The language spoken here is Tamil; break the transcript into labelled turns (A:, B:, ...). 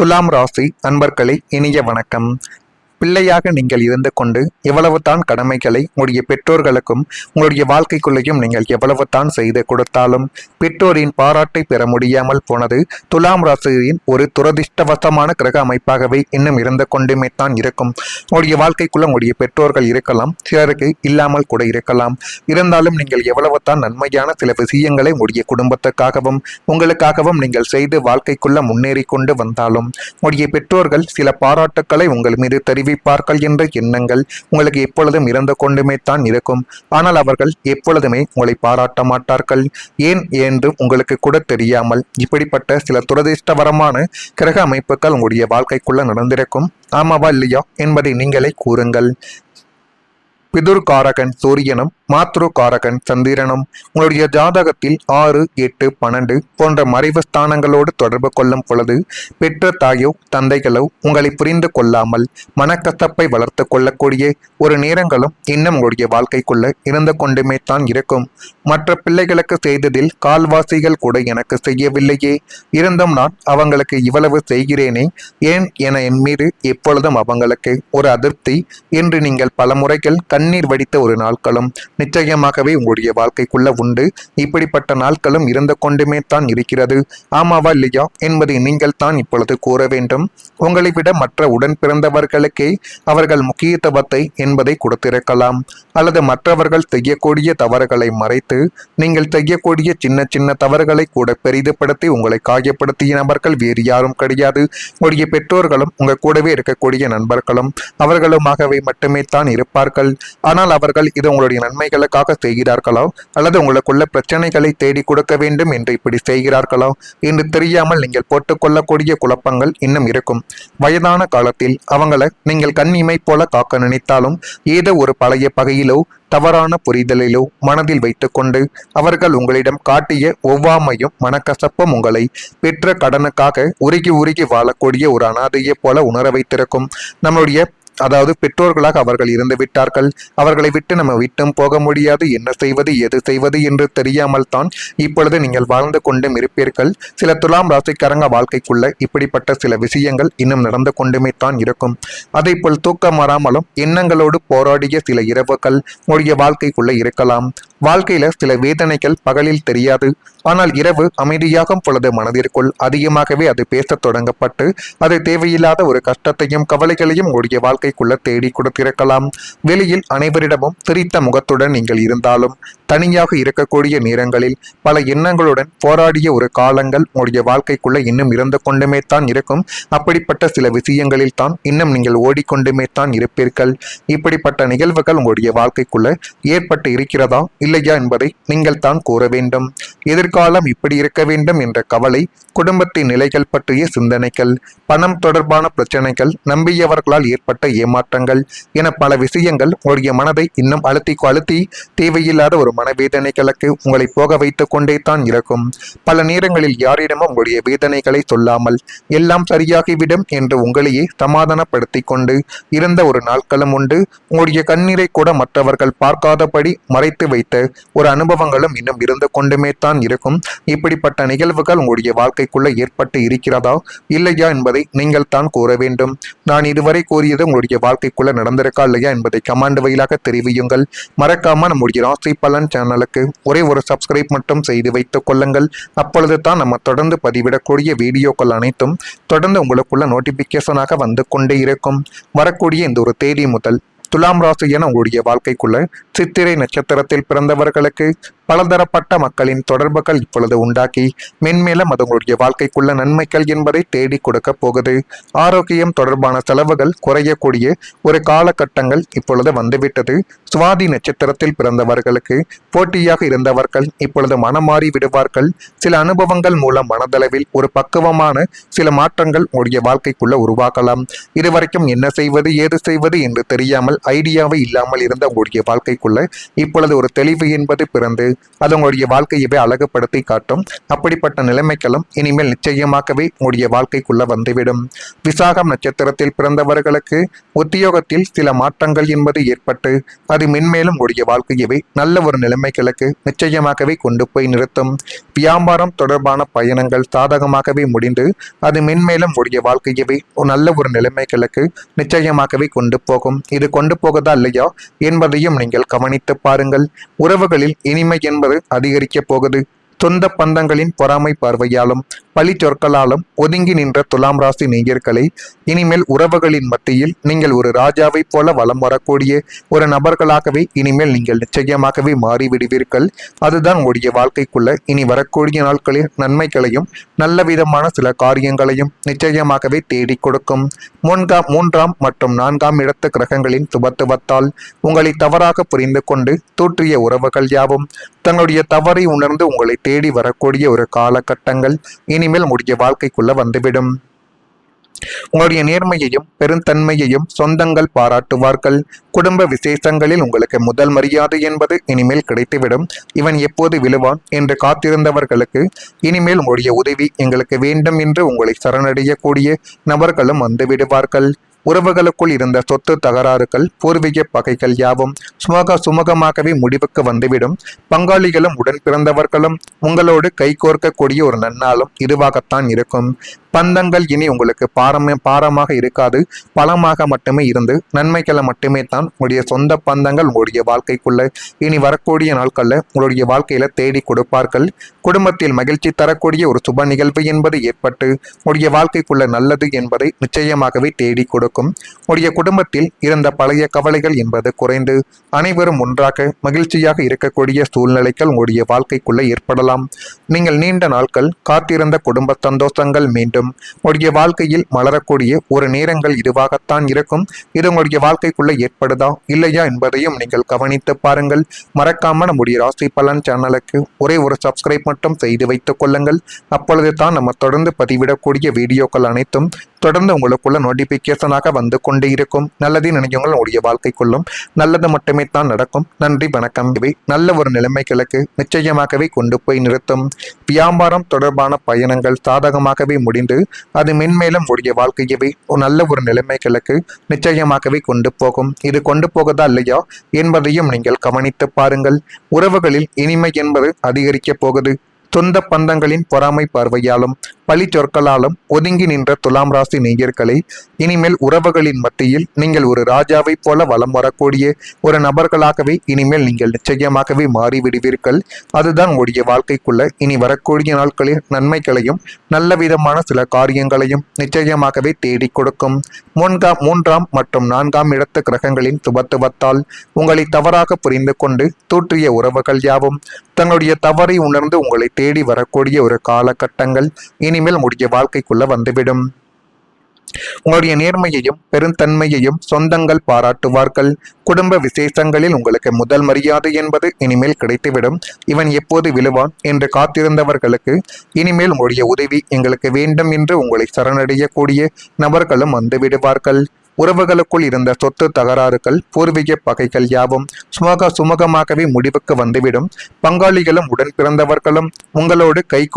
A: துலாம் ராசி அன்பர்களே, இனிய வணக்கம். பிள்ளையாக நீங்கள் இருந்து கொண்டு எவ்வளவு தான் கடமைகளை உங்களுடைய பெற்றோர்களுக்கும் உங்களுடைய வாழ்க்கைக்குள்ளேயும் நீங்கள் எவ்வளவு தான் செய்து கொடுத்தாலும் பெற்றோரின் பாராட்டை பெற முடியாமல் போனது துலாம் ராசியின் ஒரு துரதிர்ஷ்டவசமான கிரக அமைப்பாகவே இன்னும் இருந்து கொண்டுமே தான் இருக்கும். உங்களுடைய வாழ்க்கைக்குள்ள உங்களுடைய பெற்றோர்கள் இருக்கலாம், சிலருக்கு இல்லாமல் கூட இருக்கலாம். இருந்தாலும் நீங்கள் எவ்வளவு தான் நன்மையான சில விஷயங்களை உங்களுடைய குடும்பத்துக்காகவும் உங்களுக்காகவும் நீங்கள் செய்து வாழ்க்கைக்குள்ள முன்னேறி கொண்டு வந்தாலும் உங்களுடைய பெற்றோர்கள் சில பாராட்டுக்களை உங்கள் மீது தெரிவிப்பார்கள் என்ற எண்ணங்கள் உங்களுக்கு எப்பொழுதும் இருந்து கொண்டுமே தான் இருக்கும். ஆனால் அவர்கள் எப்பொழுதுமே உங்களை பாராட்ட மாட்டார்கள். ஏன் என்று உங்களுக்கு கூட தெரியாமல் இப்படிப்பட்ட சில துரதிர்ஷ்டவரமான கிரக அமைப்புகள் உங்களுடைய வாழ்க்கைக்குள்ள நடந்திருக்கும். ஆமாவா இல்லையா என்பதை நீங்களே கூறுங்கள். பிதுர்காரகன் சூரியனும் மாத்ருகாரகன் சந்திரனும் உங்களுடைய ஜாதகத்தில் 6, 8, 12 போன்ற மறைவு ஸ்தானங்களோடு தொடர்பு கொள்ளும் பொழுது பெற்ற தாயோ தந்தைகளோ உங்களை புரிந்து கொள்ளாமல் மனக்கசப்பை வளர்த்து கொள்ளக்கூடிய ஒரு நேரங்களும் இன்னும் உங்களுடைய வாழ்க்கைக்குள்ள இருந்து கொண்டுமே தான் இருக்கும். மற்ற பிள்ளைகளுக்கு செய்ததில் கால்வாசிகள் கூட எனக்கு செய்யவில்லையே, இருந்தும் நான் அவங்களுக்கு இவ்வளவு செய்கிறேனே ஏன் என என் மீது எப்பொழுதும் அவங்களுக்கு ஒரு அதிருப்தி என்று நீங்கள் பல முறைகள் கண்ணீர் வடித்த ஒரு நாட்களும் நிச்சயமாகவே உங்களுடைய வாழ்க்கைக்குள்ள உண்டு. இப்படிப்பட்ட நாட்களும் இருந்து கொண்டுமே தான் இருக்கிறது. ஆமாவா இல்லையா என்பதை நீங்கள் தான் இப்பொழுது கூற வேண்டும். உங்களை விட மற்ற உடன் பிறந்தவர்களுக்கே அவர்கள் முக்கியத்துவத்தை என்பதை கொடுத்திருக்கலாம், அல்லது மற்றவர்கள் செய்யக்கூடிய தவறுகளை மறைத்து நீங்கள் செய்யக்கூடிய சின்ன சின்ன தவறுகளை கூட பெரிதுபடுத்தி உங்களை காயப்படுத்திய நபர்கள் வேறு யாரும் கிடையாது. உங்களுடைய பெற்றோர்களும் உங்கள் கூடவே இருக்கக்கூடிய நண்பர்களும் அவர்களுமாகவே மட்டுமே தான் இருப்பார்கள். ஆனால் அவர்கள் இது உங்களுடைய நன்மைகளுக்காக செய்கிறார்களோ அல்லது உங்களுக்குள்ள பிரச்சனைகளை தேடி கொடுக்க வேண்டும் என்று இப்படி செய்கிறார்களோ என்று தெரியாமல் நீங்கள் போட்டுக்கொள்ளக்கூடிய குழப்பங்கள் இன்னும் இருக்கும். வயதான காலத்தில் அவங்களை நீங்கள் கண்ணிமை போல காக்க நினைத்தாலும் ஏதோ ஒரு பழைய பகையிலோ தவறான புரிதலிலோ மனதில் வைத்துக்கொண்டு அவர்கள் உங்களிடம் காட்டிய ஒவ்வாமையும் மனக்கசப்பும் உங்களை பெற்ற கடனுக்காக உருகி உருகி வாழக்கூடிய ஒரு அனாதையை போல உணர வைத்திருக்கும். நம்மளுடைய அதாவது பெற்றோர்களாக அவர்கள் இருந்து விட்டார்கள், அவர்களை விட்டு நம்ம விட்டும் போக முடியாது, என்ன செய்வது எது செய்வது என்று தெரியாமல் தான் இப்பொழுது நீங்கள் வாழ்ந்து கொண்டும் இருப்பீர்கள். சில துலாம் ராசிக்காரங்க வாழ்க்கைக்குள்ள இப்படிப்பட்ட சில விஷயங்கள் இன்னும் நடந்து கொண்டுமே தான் இருக்கும். அதே போல் தூக்கம் வராமலும் எண்ணங்களோடு போராடிய சில இரவுகள் உங்களுடைய வாழ்க்கைக்குள்ள இருக்கலாம். வாழ்க்கையில சில வேதனைகள் பகலில் தெரியாது, ஆனால் இரவு அமைதியாகும் பொழுது மனதிற்குள் அதிகமாகவே அது பேசத் தொடங்கப்பட்டு அது தேவையில்லாத ஒரு கஷ்டத்தையும் கவலைகளையும் உங்களுடைய வாழ்க்கைக்குள்ள தேடி கொடுத்திருக்கலாம். வெளியில் அனைவரிடமும் சிரித்த முகத்துடன் நீங்கள் இருந்தாலும் தனியாக இருக்கக்கூடிய நேரங்களில் பல எண்ணங்களுடன் போராடிய ஒரு காலங்கள் உங்களுடைய வாழ்க்கைக்குள்ள இன்னும் இருந்து கொண்டுமே தான் இருக்கும். அப்படிப்பட்ட சில விஷயங்களில் தான் இன்னும் நீங்கள் ஓடிக்கொண்டுமே தான் இருப்பீர்கள். இப்படிப்பட்ட நிகழ்வுகள் உங்களுடைய வாழ்க்கைக்குள்ள ஏற்பட்டு இருக்கிறதா இல்லையா என்பதை நீங்கள் தான் கூற வேண்டும். எதிர்காலம் இப்படி இருக்க வேண்டும் என்ற கவலை, குடும்பத்தின் நிலைகள் பற்றிய சிந்தனைகள், பணம் தொடர்பான பிரச்சனைகள், நம்பியவர்களால் ஏற்பட்ட ஏமாற்றங்கள் என பல விஷயங்கள் உங்களுடைய மனதை இன்னும் அழுத்தி தேவையில்லாத ஒரு மனவேதனைகளுக்கு உங்களை போக வைத்துக் கொண்டே தான் இருக்கும். பல நேரங்களில் யாரிடமும் உங்களுடைய வேதனைகளை சொல்லாமல் எல்லாம் சரியாகிவிடும் என்று உங்களையே சமாதானப்படுத்தி கொண்டு இருந்த ஒரு நாட்களும் உண்டு. உங்களுடைய கண்ணீரை கூட மற்றவர்கள் பார்க்காதபடி மறைத்து வைத்த ஒரு அனுபவங்களும் இன்னும் இருந்து கொண்டுமே தான் இருக்கும். இப்படிப்பட்ட நிகழ்வுகள் உங்களுடைய வாழ்க்கைக்குள்ள ஏற்பட்டு இருக்கிறதா இல்லையா என்பதை நீங்கள் தான் கூற வேண்டும். நான் இதுவரை கூறியது உங்களுடைய வாழ்க்கைக்குள்ள நடந்திருக்கா இல்லையா என்பதை கமெண்ட் வழியாக தெரிவியுங்கள். மறக்காம நம்முடைய ராசி பலன் சேனலுக்கு ஒரே ஒரு சப்ஸ்கிரைப் மட்டும் செய்து வைத்துக் கொள்ளுங்கள். அப்பொழுது தான் நம்ம தொடர்ந்து பதிவிடக்கூடிய வீடியோக்கள் அனைத்தும் தொடர்ந்து உங்களுக்குள்ள நோட்டிபிகேஷனாக வந்து கொண்டே இருக்கும். வரக்கூடிய இந்த ஒரு தேதி முதல் துலாம் ராசி என உங்களுடைய வாழ்க்கைக்குள்ள சித்திரை நட்சத்திரத்தில் பிறந்தவர்களுக்கு பலதரப்பட்ட மக்களின் தொடர்புகள் இப்பொழுது உண்டாக்கி மென்மேலும் அது உங்களுடைய வாழ்க்கைக்குள்ள நன்மைகள் என்பதை தேடி கொடுக்க போகுது. ஆரோக்கியம் தொடர்பான செலவுகள் குறையக்கூடிய ஒரு காலகட்டங்கள் இப்பொழுது வந்துவிட்டது. சுவாதி நட்சத்திரத்தில் பிறந்தவர்களுக்கு போட்டியாக இருந்தவர்கள் இப்பொழுது மனமாறி விடுவார்கள். சில அனுபவங்கள் மூலம் மனதளவில் ஒரு பக்குவமான சில மாற்றங்கள் உங்களுடைய வாழ்க்கைக்குள்ள உருவாக்கலாம். இதுவரைக்கும் என்ன செய்வது ஏது செய்வது என்று தெரியாமல் ஐடியாவை இல்லாமல் இருந்த உங்களுடைய வாழ்க்கைக்குள்ள இப்பொழுது ஒரு தெளிவு என்பது பிறந்து அது உங்களுடைய வாழ்க்கையவே அழகுபடுத்தி காட்டும். அப்படிப்பட்ட நிலைமைகளும் இனிமேல் நிச்சயமாகவே உங்களுடைய வாழ்க்கைக்குள்ள வந்துவிடும். விசாகம் நட்சத்திரத்தில் பிறந்தவர்களுக்கு உத்தியோகத்தில் சில மாற்றங்கள் என்பது ஏற்பட்டு அது மென்மேலும் உங்களுடைய வாழ்க்கையவே நல்ல ஒரு நிலைமைகளுக்கு நிச்சயமாகவே கொண்டு போய் நிறுத்தும். வியாபாரம் தொடர்பான பயணங்கள் சாதகமாகவே முடிந்து அது மென்மேலும் உடைய வாழ்க்கையவே நல்ல ஒரு நிலைமைகளுக்கு நிச்சயமாகவே கொண்டு போகும். இது கொண்டு போகுதா இல்லையா என்பதையும் நீங்கள் கவனித்து பாருங்கள். உறவுகளில் இனிமை என்பது அதிகரிக்கப் போகுது. சொந்த பந்தங்களின் பொறாமை பார்வையாலும் பழி சொற்களாலும் ஒதுங்கி நின்ற துலாம் ராசி நேயர்களை இனிமேல் உறவுகளின் மத்தியில் நீங்கள் ஒரு ராஜாவை போல வலம் வரக்கூடிய ஒரு நபர்களாகவே இனிமேல் நீங்கள் நிச்சயமாகவே மாறிவிடுவீர்கள். அதுதான் உடைய வாழ்க்கைக்குள்ள இனி வரக்கூடிய நாட்களில் நன்மைகளையும் நல்ல விதமான சில காரியங்களையும் நிச்சயமாகவே தேடி கொடுக்கும். மூன்றாம் மற்றும் 4ஆம் இடத்து கிரகங்களின் சுபத்துவத்தால் உங்களை தவறாக புரிந்து கொண்டு தூற்றிய உறவுகள் யாவும் தங்களுடைய தவறை உணர்ந்து உங்களை தேடி வரக்கூடிய ஒரு காலகட்டங்கள் இனிமேல் உடைய வாழ்க்கைக்குள்ள வந்துவிடும். உங்களுடைய நேர்மையையும் பெருந்தன்மையையும் சொந்தங்கள் பாராட்டுவார்கள். குடும்ப விசேஷங்களில் உங்களுக்கு முதல் மரியாதை என்பது இனிமேல் கிடைத்துவிடும். இவன் எப்போது விழுவான் என்று காத்திருந்தவர்களுக்கு இனிமேல் உங்களுடைய உதவி எங்களுக்கு வேண்டும் என்று உங்களை சரணடையக்கூடிய நபர்களும் வந்து விடுவார்கள். உறவுகளுக்குள் இருந்த சொத்து தகராறுகள் பூர்வீக பகைகள் யாவும் சுமூகமாகவே முடிவுக்கு வந்துவிடும். பங்காளிகளும் உடன் பிறந்தவர்களும் உங்களோடு கைகோர்க்கக்கூடிய ஒரு நன்னாளும் இதுவாகத்தான் இருக்கும். பந்தங்கள் இனி உங்களுக்கு பாரமாக இருக்காது, பலமாக மட்டுமே இருந்து நன்மைகளை மட்டுமே தான் உங்களுடைய சொந்த பந்தங்கள் உங்களுடைய வாழ்க்கைக்குள்ள இனி வரக்கூடிய நாட்கள்ல உங்களுடைய வாழ்க்கையில தேடி கொடுப்பார்கள். குடும்பத்தில் மகிழ்ச்சி தரக்கூடிய ஒரு சுப நிகழ்வு என்பது ஏற்பட்டு உங்களுடைய வாழ்க்கைக்குள்ள நல்லது என்பதை நிச்சயமாகவே தேடி கொடுக்கும். உங்களுடைய குடும்பத்தில் இருந்த பழைய கவலைகள் என்பது குறைந்து அனைவரும் ஒன்றாக மகிழ்ச்சியாக இருக்கக்கூடிய சூழ்நிலைகள் உங்களுடைய வாழ்க்கைக்குள்ள ஏற்படலாம். நீங்கள் நீண்ட நாட்கள் காத்திருந்த குடும்ப சந்தோஷங்கள் மீண்டும் உங்களுடைய வாழ்க்கையில் மலரக்கூடிய ஒரு நேரங்கள் இதுவாகத்தான் இருக்கும். இது உங்களுடைய வாழ்க்கைக்குள்ள ஏற்படுதா இல்லையா என்பதையும் நீங்கள் கவனித்து பாருங்கள். மறக்காம நம்முடைய ராசி பலன் சேனலுக்கு ஒரே ஒரு சப்ஸ்கிரைப் மட்டும் செய்து வைத்துக் கொள்ளுங்கள். அப்பொழுது தான் நம்ம தொடர்ந்து பதிவிடக்கூடிய வீடியோக்கள் அனைத்தும் தொடர்ந்து உங்களுக்குள்ள நோட்டிபிகேஷனாக வந்து கொண்டே இருக்கும். நல்லதே நினைக்கவங்க உங்களுடைய வாழ்க்கைக்குள்ளும் நல்லது மட்டுமே தான் நடக்கும். நன்றி, வணக்கம். இவை நல்ல ஒரு நிலைமைகளுக்கு நிச்சயமாகவே கொண்டு போய் நிறுத்தும். வியாபாரம் தொடர்பான பயணங்கள் சாதகமாகவே முடிந்து அது மென்மேலும் உடைய வாழ்க்கையவே நல்ல ஒரு நிலைமைகளுக்கு நிச்சயமாகவே கொண்டு போகும். இது கொண்டு போகுதா இல்லையா என்பதையும் நீங்கள் கவனித்து பாருங்கள். உறவுகளில் இனிமை என்பது அதிகரிக்கப் போகுது. சொந்த பந்தங்களின் பொறாமை பார்வையாலும் பழி சொற்களாலும் ஒதுங்கி நின்ற துலாம் ராசி நேயர்களை இனிமேல் உறவுகளின் மத்தியில் நீங்கள் ஒரு ராஜாவை போல வலம் வரக்கூடிய ஒரு நபர்களாகவே இனிமேல் நீங்கள் நிச்சயமாகவே மாறிவிடுவீர்கள். அதுதான் உங்களுடைய வாழ்க்கைக்குள்ள இனி வரக்கூடிய நாட்களில் நன்மைகளையும் நல்ல விதமான சில காரியங்களையும் நிச்சயமாகவே தேடி கொடுக்கும். 3ஆம் மற்றும் 4ஆம் இடத்து கிரகங்களின் சுபத்துவத்தால் உங்களை தவறாக புரிந்து கொண்டு தூற்றிய உறவுகள் யாவும் தங்களுடைய தவறை உணர்ந்து உங்களை தேடி வரக்கூடிய ஒரு காலகட்டங்கள் இனிமேல் உடைய வாழ்க்கைக்குள்ள வந்துவிடும். உங்களுடைய நேர்மையையும் பெருந்தன்மையையும் சொந்தங்கள் பாராட்டுவார்கள். குடும்ப விசேஷங்களில் உங்களுக்கு முதல் மரியாதை என்பது இனிமேல் கிடைத்துவிடும். இவன் எப்போது விழுவான் என்று காத்திருந்தவர்களுக்கு இனிமேல் உங்களுடைய உதவி எங்களுக்கு வேண்டும் என்று உங்களை சரணடையக்கூடிய நபர்களும் வந்து விடுவார்கள். உறவுகளுக்குள் இருந்த சொத்து தகராறுகள் பூர்வீக பகைகள் யாவும் சுமூகமாகவே முடிவுக்கு வந்துவிடும். பங்காளிகளும் உடன் பிறந்தவர்களும் உங்களோடு